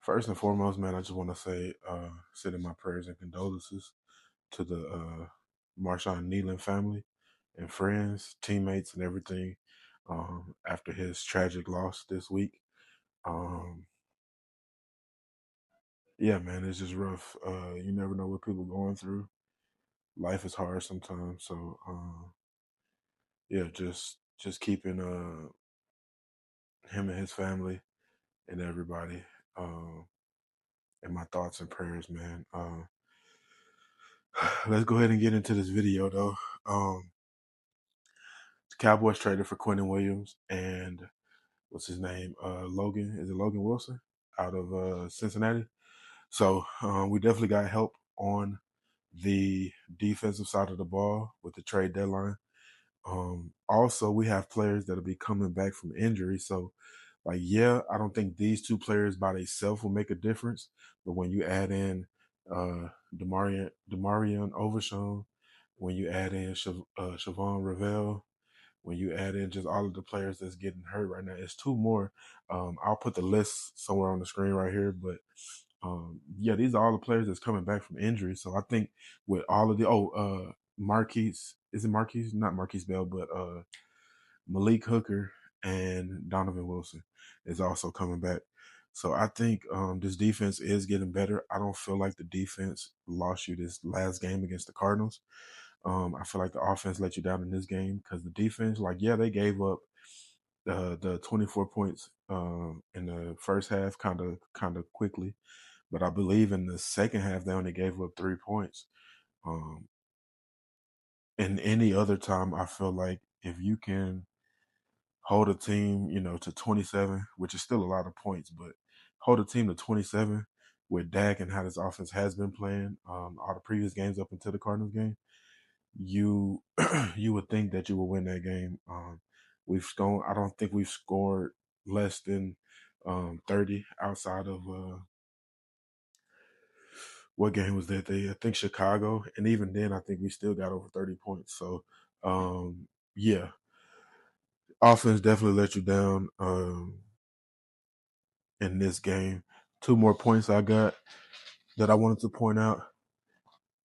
First and foremost, man, I just want to say, send in my prayers and condolences to the Marshawn Nealon family and friends, teammates, and everything after his tragic loss this week. Um, yeah, man, it's just rough. You never know what people going through. Life is hard sometimes, so yeah, just keeping him and his family and everybody in my thoughts and prayers, man. Let's go ahead and get into this video, though. The Cowboys traded for Quentin Williams and what's his name? Logan. Is it Logan Wilson out of Cincinnati? So we definitely got help on the defensive side of the ball with the trade deadline. Also, we have players that'll be coming back from injury. So, like, yeah, I don't think these two players by themselves will make a difference. But when you add in Demarion Overshown, when you add in Siobhan Ravel, when you add in just all of the players that's getting hurt right now, it's two more. I'll put the list somewhere on the screen right here, but yeah, these are all the players that's coming back from injury. So I think with all of the Marquise, is it Marquise? Not Marquise Bell, but Malik Hooker and Donovan Wilson is also coming back. So I think this defense is getting better. I don't feel like the defense lost you this last game against the Cardinals. I feel like the offense let you down in this game because the defense, like, yeah, they gave up the 24 points in the first half kind of quickly, but I believe in the second half they only gave up 3 points. Um, and any other time, I feel like if you can hold a team, to 27, which is still a lot of points, but hold a team to 27 with Dak and how this offense has been playing all the previous games up until the Cardinals game, you you would think that you will win that game. I don't think we've scored less than 30 outside of what game was that? I think Chicago, and even then, I think we still got over 30 points. So, yeah, offense definitely let you down in this game. Two more points I got that I wanted to point out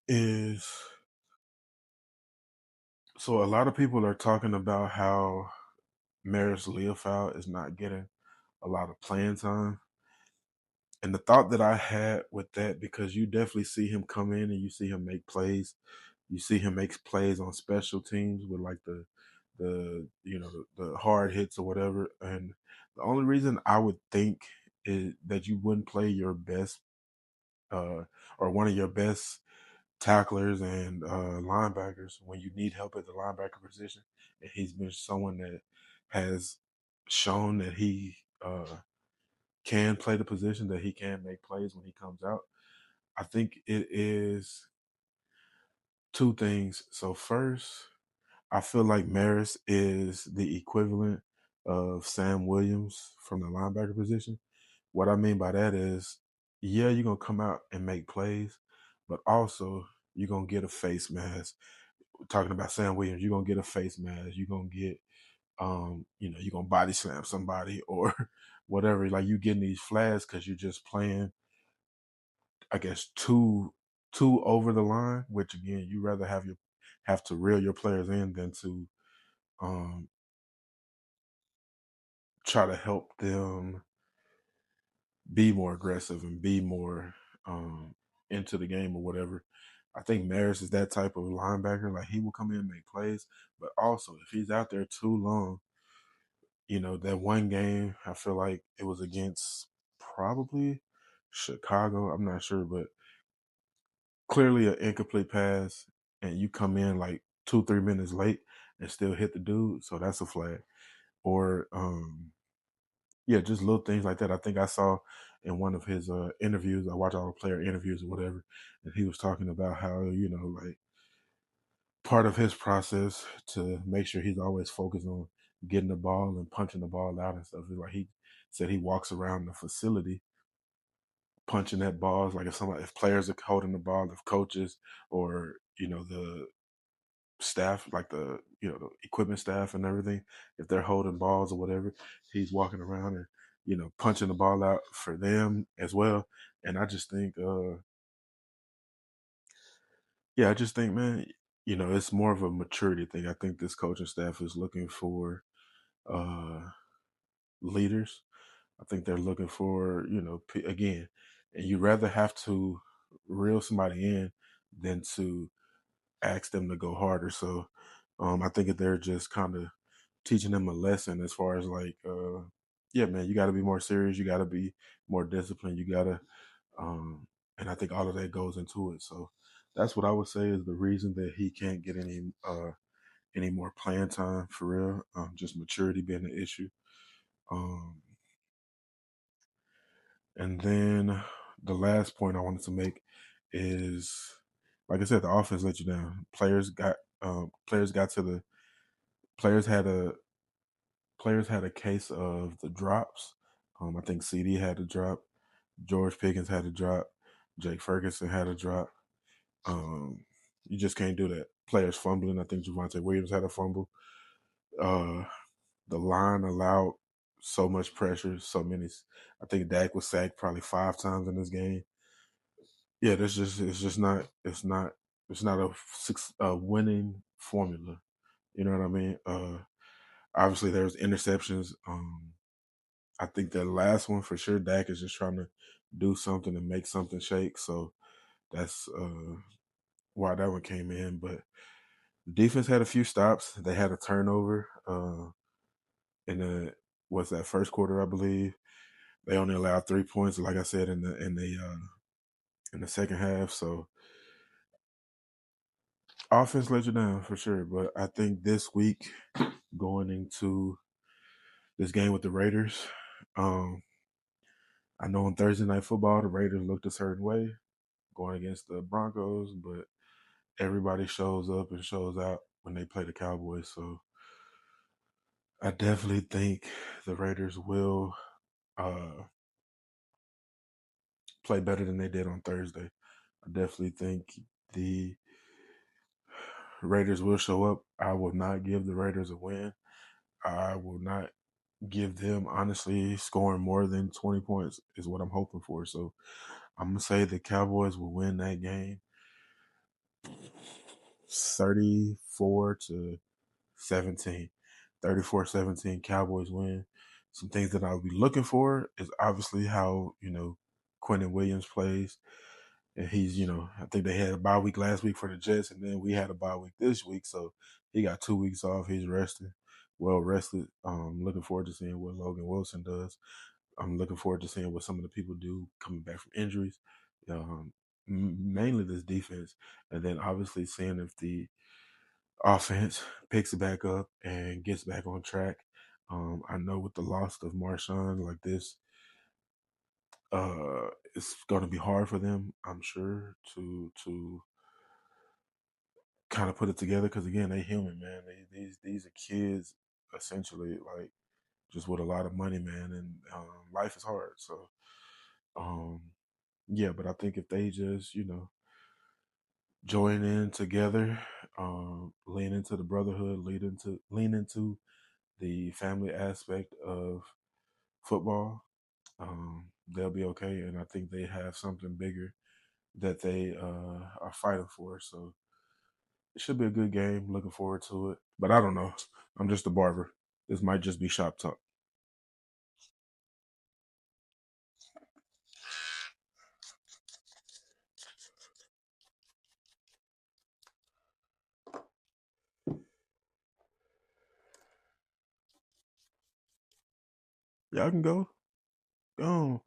is so a lot of people are talking about how Maris Leofau is not getting a lot of playing time. And the thought that I had with that, because you definitely see him come in and you see him make plays. You see him make plays on special teams with like the hard hits or whatever. And the only reason I would think is that you wouldn't play your best uh, or one of your best tacklers and linebackers when you need help at the linebacker position. And he's been someone that has shown that he can play the position, that he can make plays when he comes out. I think it is two things. So first, I feel like Maris is the equivalent of Sam Williams from the linebacker position. What I mean by that is, yeah, you're gonna come out and make plays, but also you're gonna get a face mask. Talking about Sam Williams, you're gonna get a face mask. You're gonna get, you're gonna body slam somebody or whatever. Like you getting these flags because you're just playing, I guess, too over the line. Which again, you rather have to reel your players in than to um, try to help them be more aggressive and be more into the game or whatever. I think Maris is that type of linebacker. Like he will come in and make plays, but also if he's out there too long, that one game, I feel like it was against probably Chicago. I'm not sure, but clearly an incomplete pass, and you come in like 2-3 minutes late and still hit the dude. So that's a flag. Or yeah, just little things like that. I think I saw in one of his interviews. I watch all the player interviews or whatever, and he was talking about how like part of his process to make sure he's always focused on getting the ball and punching the ball out and stuff is like he said he walks around the facility punching at balls. Like if players are holding the ball, if coaches or the staff, like the equipment staff and everything, if they're holding balls or whatever, he's walking around and punching the ball out for them as well. And I just think, yeah, I just think, man, it's more of a maturity thing. I think this coaching staff is looking for uh, leaders. I think they're looking for, again, and you'd rather have to reel somebody in than to ask them to go harder. So I think that they're just kind of teaching them a lesson as far as like, yeah, man, you got to be more serious. You got to be more disciplined. You got to, um, and I think all of that goes into it. So that's what I would say is the reason that he can't get any more playing time for real. Just maturity being an issue. Um, and then the last point I wanted to make is, like I said, the offense let you down. Players got to the players had a players had a case of the drops. I think CD had a drop, George Pickens had a drop, Jake Ferguson had a drop. Um, you just can't do that. Players fumbling. I think Javante Williams had a fumble. Uh, the line allowed so much pressure, so many. I think Dak was sacked probably 5 times in this game. Yeah, that's just it's just not it's not a winning formula. You know what I mean? Obviously there's interceptions. I think the last one for sure, Dak is just trying to do something and make something shake. So that's why that one came in. But the defense had a few stops. They had a turnover in the what's that first quarter, I believe. They only allowed 3 points, like I said in the second half. So offense let you down for sure. But I think this week going into this game with the Raiders, um, I know on Thursday Night Football the Raiders looked a certain way going against the Broncos, but everybody shows up and shows out when they play the Cowboys. So I definitely think the Raiders will uh, play better than they did on Thursday. I definitely think the Raiders will show up. I will not give the Raiders a win. I will not give them, honestly, scoring more than 20 points is what I'm hoping for. So I'm going to say the Cowboys will win that game 34 to 17. 34-17, Cowboys win. Some things that I'll be looking for is obviously how, Quentin Williams plays. And he's, I think they had a bye week last week for the Jets, and then we had a bye week this week. So he got 2 weeks off. He's resting, well rested. Looking forward to seeing what Logan Wilson does. I'm looking forward to seeing what some of the people do coming back from injuries. Mainly this defense, and then obviously seeing if the offense picks it back up and gets back on track. I know with the loss of Marshawn like this, it's going to be hard for them, I'm sure, to kind of put it together because again, they human, man. These are kids essentially, like just with a lot of money, man, and life is hard. So, um, yeah, but I think if they just join in together, lean into the brotherhood, lean into the family aspect of football, they'll be okay. And I think they have something bigger that they are fighting for. So it should be a good game. Looking forward to it. But I don't know. I'm just a barber. This might just be shop talk. Y'all can go. Go on.